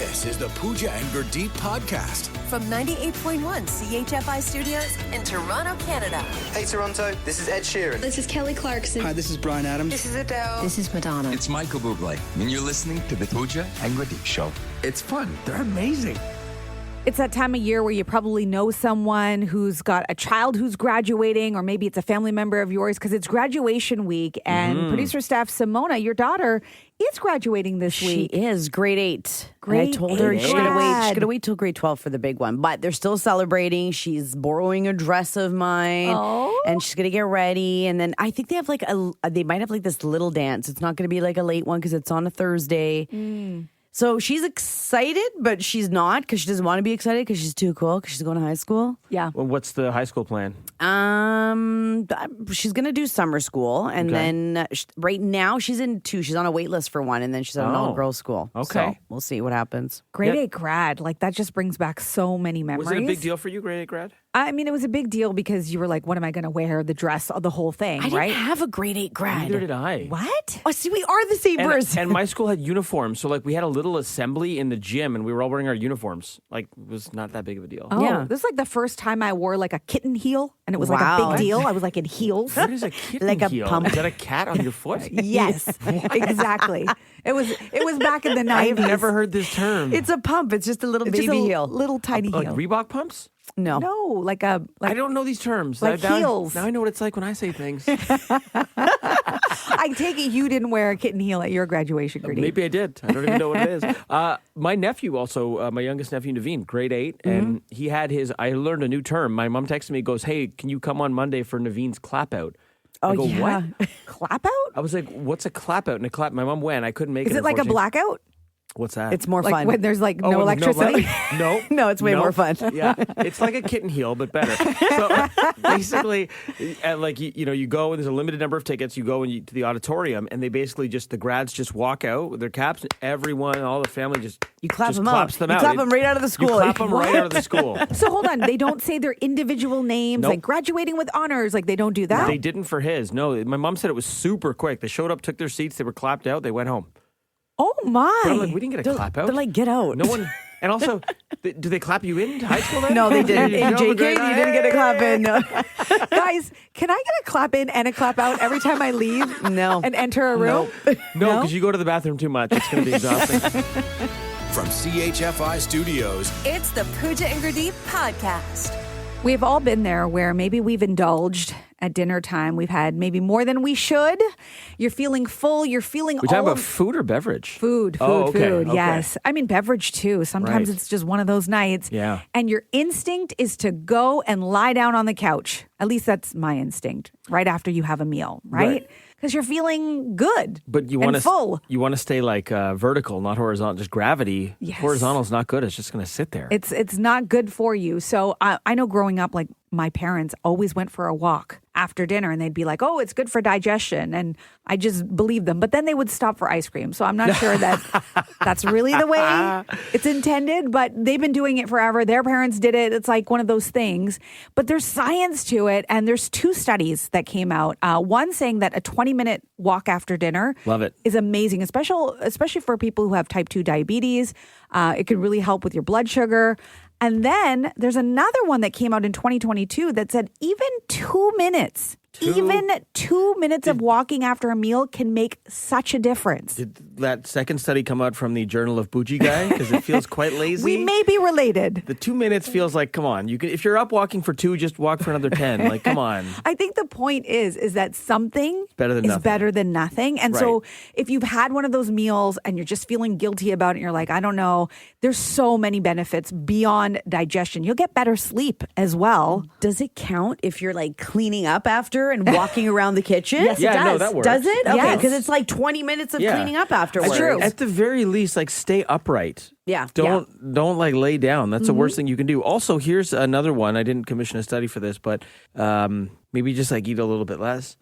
This is the Pooja and Gurdeep podcast. From 98.1 CHFI Studios in Toronto, Canada. Hey Toronto, this is Ed Sheeran. This is Kelly Clarkson. Hi, this is Bryan Adams. This is Adele. This is Madonna. It's Michael Bublé, and you're listening to the Pooja and Gurdeep Show. It's fun. They're amazing. It's that time of year where you probably know someone who's got a child who's graduating, or maybe it's a family member of yours because it's graduation week. And producer staff Simona, your daughter, is graduating this week. She is grade 8. Grade I told her eight. she's gonna wait till grade 12 for the big one. But they're still celebrating. She's borrowing a dress of mine, and she's gonna get ready. And then I think they have they might have like this little dance. It's not gonna be like a late one because it's on a Thursday. So she's excited, but she's not because she doesn't want to be excited because she's too cool because she's going to high school. Yeah. Well, what's the high school plan? She's going to do summer school. And then right now she's in 2. She's on a wait list for 1. And then she's at an all-girls school. Okay. So we'll see what happens. Grade 8 grad. Like, that just brings back so many memories. Was it a big deal for you, grade 8 grad? I mean, it was a big deal because you were like, what am I going to wear? The dress, the whole thing, I right? didn't have a grade 8 grad. Neither did I. What? Oh, see, we are the same person. And my school had uniforms. So, we had a little assembly in the gym, and we were all wearing our uniforms. It was not that big of a deal. Oh, Yeah. this is like the first time I wore like a kitten heel, and it was like a Wow. big deal. I was like in heels. What is a kitten Like a heel? pump. Is that a cat on your foot? Yes, exactly. It was back in the 90s. I've never heard this term. It's a pump. It's just a little It's baby just a heel. little tiny like heel. Reebok pumps? No. No, like I don't know these terms. Like heels. Now I know what it's like when I say things. I take it you didn't wear a kitten heel at your graduation, Gurdeep. Maybe I did. I don't even know what it is. My nephew also, my youngest nephew, Naveen, grade 8, and he had I learned a new term. My mom texted me, goes, hey, can you come on Monday for Naveen's clap out? I go, what? Clap out? I was like, what's a clap out? And a clap, my mom went. I couldn't make it. Is it like a unfortunately. blackout? What's that? It's more Like fun. when there's like Oh, no with electricity? No. No, it's way more fun. Yeah. It's like a kitten heel, but better. So basically, you go and there's a limited number of tickets. You go to the auditorium, and they basically the grads just walk out with their caps. Everyone, all the family You clap them claps out. them You out. clap them right out of the school. You clap them right out of the school. So hold on, they don't say their individual names, Nope. like graduating with honors, like they don't do that? They didn't for his. No, my mom said it was super quick. They showed up, took their seats, they were clapped out, they went home. Oh my. But I'm like, we didn't get a clap out. They're like, get out. No one. And also, do they clap you in high school then? No, they didn't. In JK, you didn't get a clap in. No. Guys, can I get a clap in and a clap out every time I leave? No. And enter a room? No, because you go to the bathroom too much. It's going to be exhausting. From CHFI Studios, It's the Pooja and Gurdeep podcast. We've all been there where maybe we've indulged at dinner time. We've had maybe more than we should. You're feeling full. You're feeling We're talking about food or beverage? Food, Oh, okay, food. okay. Yes. I mean, beverage too. Sometimes Right. it's just one of those nights. Yeah. And your instinct is to go and lie down on the couch. At least that's my instinct right after you have a meal, right? Right. Because you're feeling good. But you and want full. You want to stay vertical, not horizontal. Just gravity. Yes. Horizontal is not good. It's just going to sit there. It's not good for you. So I know growing up, my parents always went for a walk after dinner and they'd be like, oh, it's good for digestion. And I just believed them. But then they would stop for ice cream. So I'm not sure that that's really the way it's intended. But they've been doing it forever. Their parents did it. It's like one of those things. But there's science to it. And there's 2 studies that came out. One saying that a 20-minute walk after dinner Love it. is amazing, especially for people who have type 2 diabetes. It can really help with your blood sugar. And then there's another one that came out in 2022 that said even 2 minutes, even 2 minutes of walking after a meal can make such a difference. Did that second study come out from the Journal of Bougie guy? Because it feels quite lazy. We may be related. The 2 minutes feels like, come on. If you're up walking for 2, just walk for another 10. Like, come on. I think the point is that something Better than is nothing. better than nothing. And so Right. if you've had one of those meals and you're just feeling guilty about it, and you're like, I don't know, there's so many benefits beyond digestion. You'll get better sleep as well. Does it count if you're cleaning up after and walking around the kitchen? Yes, it Yeah, no, does. that works. Does it? Okay, Yes. because it's 20 minutes of Yeah. cleaning up afterwards. true. At the very least, stay upright. Yeah. Don't lay down. That's the worst thing you can do. Also, here's another one. I didn't commission a study for this, but maybe just eat a little bit less.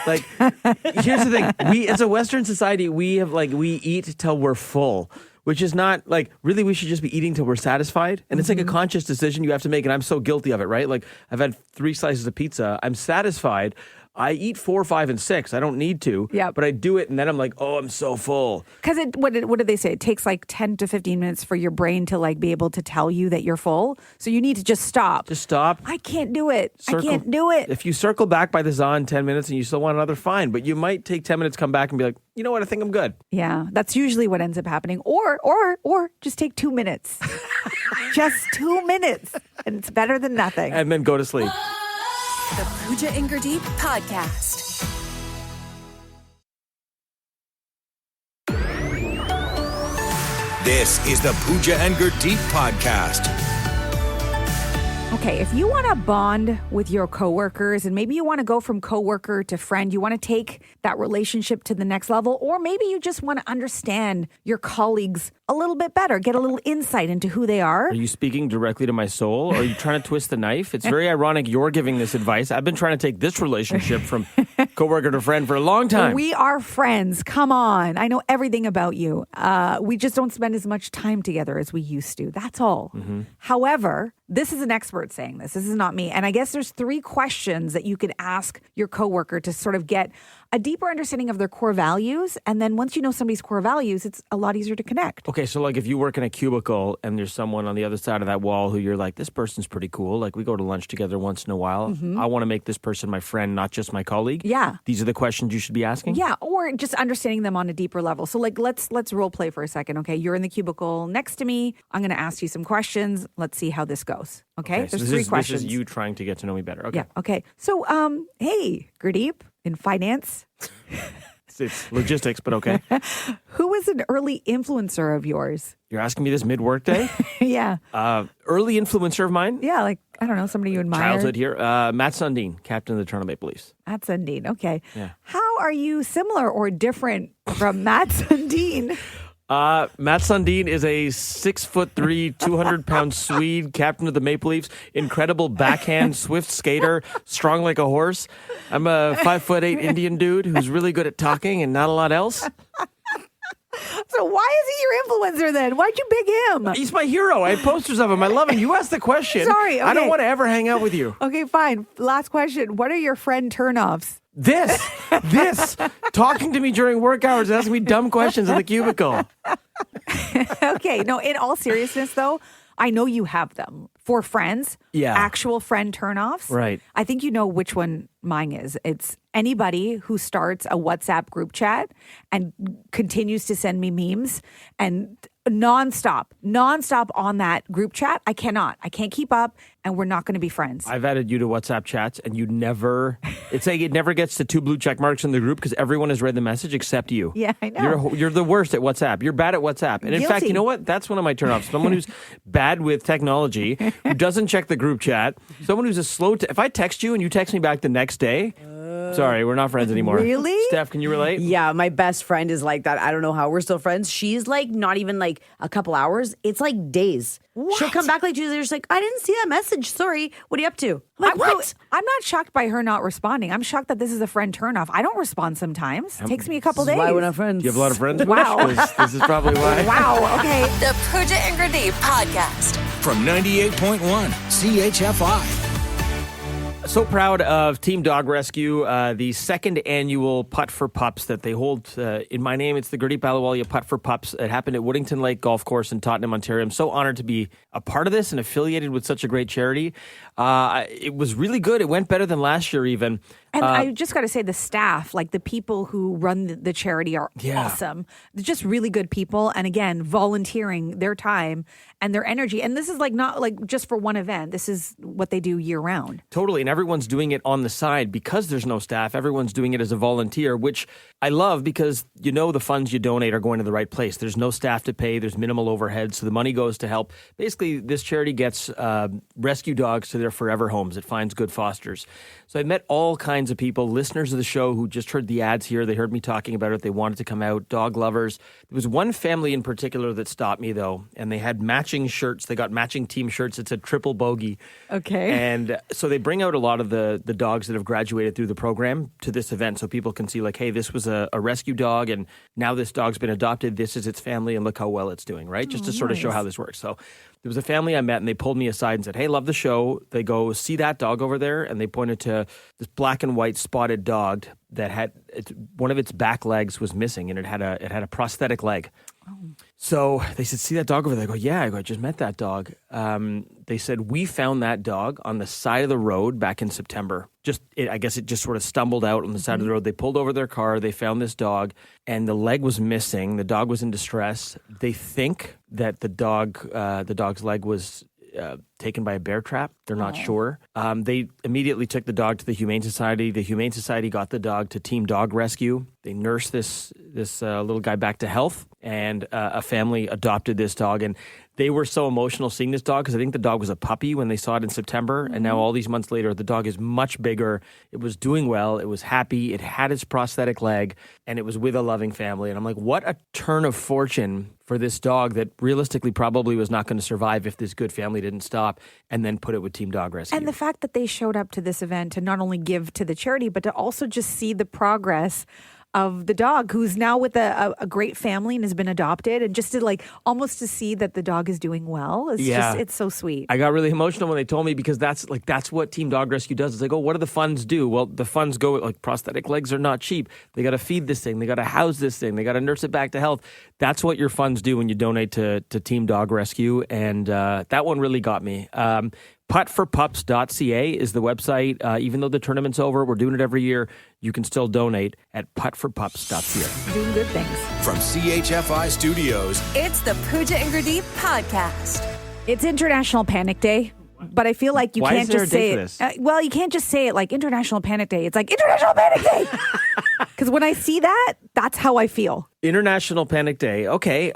Here's the thing. We, as a Western society, we have we eat till we're full. Which is not really, we should just be eating till we're satisfied. And it's a conscious decision you have to make. And I'm so guilty of it, right? I've had 3 slices of pizza. I'm satisfied, I eat 4, 5, and 6. I don't need to. Yeah. But I do it, and then I'm like, oh, I'm so full. Because what did they say? It takes like 10 to 15 minutes for your brain to like be able to tell you that you're full. So you need to just stop. Just stop. I can't do it. I can't do it. If you circle back by the za in 10 minutes and you still want another, fine. But you might take 10 minutes, come back and be like, you know what? I think I'm good. Yeah, that's usually what ends up happening. Or just take 2 minutes. Just 2 minutes. And it's better than nothing. And then go to sleep. The Pooja and Gurdeep podcast. This is the Pooja and Gurdeep podcast. Okay, if you want to bond with your coworkers and maybe you want to go from coworker to friend, you want to take that relationship to the next level, or maybe you just want to understand your colleagues a little bit better, get a little insight into who they are. Are you speaking directly to my soul? Or are you trying to twist the knife? It's very ironic you're giving this advice. I've been trying to take this relationship from coworker to friend for a long time. We are friends. Come on. I know everything about you. We just don't spend as much time together as we used to. That's all. Mm-hmm. However, this is an expert saying this. This is not me. And I guess there's 3 questions that you could ask your coworker to sort of get a deeper understanding of their core values. And then once you know somebody's core values, it's a lot easier to connect. Okay, so like if you work in a cubicle and there's someone on the other side of that wall who you're like, this person's pretty cool. Like we go to lunch together once in a while. I want to make this person my friend, not just my colleague. Yeah. These are the questions you should be asking? Yeah, or just understanding them on a deeper level. So like let's role play for a second. Okay, you're in the cubicle next to me. I'm going to ask you some questions. Let's see how this goes. Okay, so there's 3 questions. This is you trying to get to know me better. Okay. Yeah. Okay. So, hey, Gurdeep, in finance, It's logistics, but okay. who was an early influencer of yours? You're asking me this mid-work day? Yeah. Early influencer of mine? Yeah, like, I don't know, somebody you admire. Childhood here. Matt Sundin, captain of the Toronto Maple Leafs. Matt Sundin. Okay. Yeah. How are you similar or different from Matt Sundin? Matt Sundin is a 6'3", 200-pound Swede, captain of the Maple Leafs. Incredible backhand, swift skater, strong like a horse. I'm a 5'8" Indian dude who's really good at talking and not a lot else. So why is he your influencer then? Why'd you pick him? He's my hero. I have posters of him. I love him. You asked the question. Sorry, I don't okay. want to ever hang out with you. Okay, fine. Last question. What are your friend turnoffs? This, talking to me during work hours and asking me dumb questions in the cubicle. Okay, no, in all seriousness though, I know you have them for friends. Yeah. Actual friend turnoffs. Right. I think you know which one mine is. It's anybody who starts a WhatsApp group chat and continues to send me memes and nonstop on that group chat. I can't keep up, and we're not going to be friends. I've added you to WhatsApp chats, and you never. It's like it never gets to 2 blue check marks in the group because everyone has read the message except you. Yeah, I know. You're the worst at WhatsApp. You're bad at WhatsApp, and in fact, Guilty. you know what? That's one of my turnoffs. Someone who's bad with technology, who doesn't check the group chat. Someone who's a slow. If I text you and you text me back the next day, sorry, we're not friends anymore. Really? Steph, can you relate? Yeah, my best friend is like that. I don't know how we're still friends. She's like not even like a couple hours. It's like days. What? She'll come back like Tuesday. She's like, I didn't see that message. Sorry. What are you up to? I'm like, what? I'm not shocked by her not responding. I'm shocked that this is a friend turnoff. I don't respond sometimes. It takes me a couple days. Why we're not friends? Do you have a lot of friends? Wow. This is probably why. Wow. Okay. The Pooja and Gurdeep podcast. From 98.1 CHFI. So proud of Team Dog Rescue, the second annual Putt for Pups that they hold in my name. It's the Gurdeep Ahluwalia Putt for Pups. It happened at Woodington Lake Golf Course in Tottenham, Ontario. I'm so honored to be a part of this and affiliated with such a great charity. It was really good. It went better than last year even. And I just got to say, the staff, like the people who run the charity are Yeah. awesome. They're just really good people. And again, volunteering their time and their energy. And this is like not like just for one event. This is what they do year round. Totally. And everyone's doing it on the side because there's no staff. Everyone's doing it as a volunteer, which I love because you know the funds you donate are going to the right place. There's no staff to pay. There's minimal overhead. So the money goes to help. Basically, this charity gets rescue dogs to their forever homes. It finds good fosters. So I met all kinds of people, listeners of the show who just heard the ads here. They heard me talking about it. They wanted to come out, dog lovers. There was one family in particular that stopped me, though, and they had matching shirts. They got matching team shirts. It said triple bogey. Okay. And so they bring out a lot of the dogs that have graduated through the program to this event so people can see, like, hey, this was a rescue dog, and now this dog's been adopted. This is its family, and look how well it's doing, right? Just to sort of show how this works. So there was a family I met and they pulled me aside and said, hey, love the show. They go, see that dog over there? And they pointed to this black and white spotted dog that had one of its back legs was missing and it had a prosthetic leg. So they said, see that dog over there? I go, yeah. I just met that dog. They said, we found that dog on the side of the road back in September. I guess it just sort of stumbled out on the side of the road. They pulled over their car. They found this dog and the leg was missing. The dog was in distress. They think that the dog's leg was taken by a bear trap. They're not sure. They immediately took the dog to the Humane Society. The Humane Society got the dog to Team Dog Rescue. They nursed this little guy back to health, and a family adopted this dog. And they were so emotional seeing this dog because I think the dog was a puppy when they saw it in September. And now all these months later, the dog is much bigger. It was doing well. It was happy. It had its prosthetic leg, and it was with a loving family. And I'm like, what a turn of fortune for this dog that realistically probably was not going to survive if this good family didn't stop and then put it with Team Dog Rescue. And the fact that they showed up to this event to not only give to the charity, but to also just see the progress of the dog who's now with a great family and has been adopted, and just to almost to see that the dog is doing well. It's so sweet. I got really emotional when they told me because that's what Team Dog Rescue does. It's like, oh, what do the funds do? Well, the funds go like prosthetic legs are not cheap. They got to feed this thing. They got to house this thing. They got to nurse it back to health. That's what your funds do when you donate to Team Dog Rescue. And that one really got me. Putforpups.ca is the website. Even though the tournament's over, we're doing it every year. You can still donate at putforpups.ca. Doing good things. From CHFI Studios, It's the Pooja and Gurdeep podcast. It's International Panic Day, but I feel like you Why can't is there just a day say for it. this? Well, you can't just say it like International Panic Day. It's like International Panic Day. Because when I see that, that's how I feel. International Panic Day. Okay.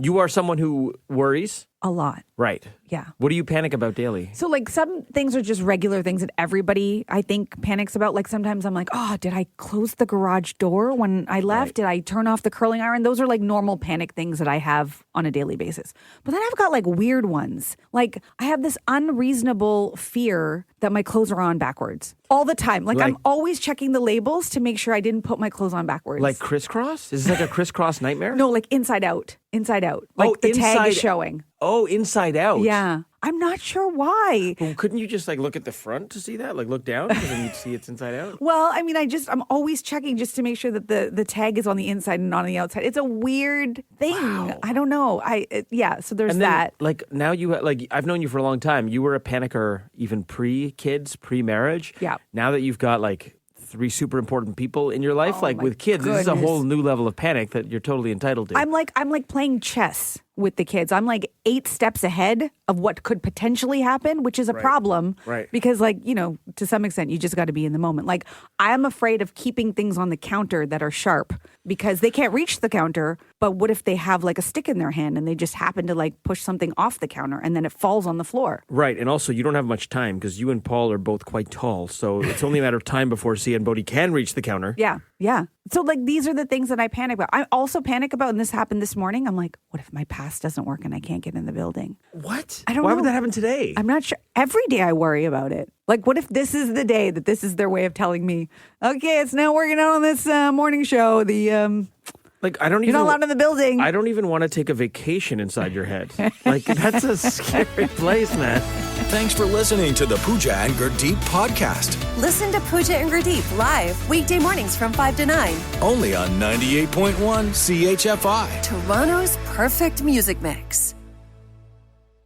You are someone who worries. A lot. Right. Yeah. What do you panic about daily? So some things are just regular things that everybody, I think, panics about. Like sometimes I'm like, oh, did I close the garage door when I left? Right. Did I turn off the curling iron? Those are like normal panic things that I have on a daily basis. But then I've got like weird ones. Like I have this unreasonable fear that my clothes are on backwards all the time. Like I'm always checking the labels to make sure I didn't put my clothes on backwards. Like crisscross? Is this like a crisscross nightmare? No, like inside out. Inside out. Like the tag is showing. Oh, inside out. Yeah. I'm not sure why. Well, couldn't you just look at the front to see that? Like look down and then you'd see it's inside out? Well, I mean, I'm always checking just to make sure that the tag is on the inside and not on the outside. It's a weird thing. Wow. I don't know. So there's and then, that. Now you I've known you for a long time. You were a panicker even pre-kids, pre-marriage. Yeah. Now that you've got 3 super important people in your life, Oh, with kids, this is a whole new level of panic that you're totally entitled to. I'm like playing chess with the kids. I'm like 8 steps ahead of what could potentially happen, which is a problem. Right. Because to some extent, you just got to be in the moment. Like I am afraid of keeping things on the counter that are sharp because they can't reach the counter. But what if they have a stick in their hand and they just happen to push something off the counter and then it falls on the floor? Right. And also you don't have much time because you and Paul are both quite tall. So it's only a matter of time before Sia and Bodhi can reach the counter. Yeah. Yeah. So these are the things that I panic about. I also panic about, and this happened this morning. I'm like, what if my pass doesn't work and I can't get in the building? What? I don't Why know. would that happen today? I'm not sure. Every day I worry about it. What if this is the day that this is their way of telling me, okay, it's now working out on this morning show. The I don't even. you're not allowed in the building. I don't even want to take a vacation inside your head. That's a scary place, man. Thanks for listening to the Pooja and Gurdeep podcast. Listen to Pooja and Gurdeep live weekday mornings from 5 to 9. Only on 98.1 CHFI. Toronto's perfect music mix.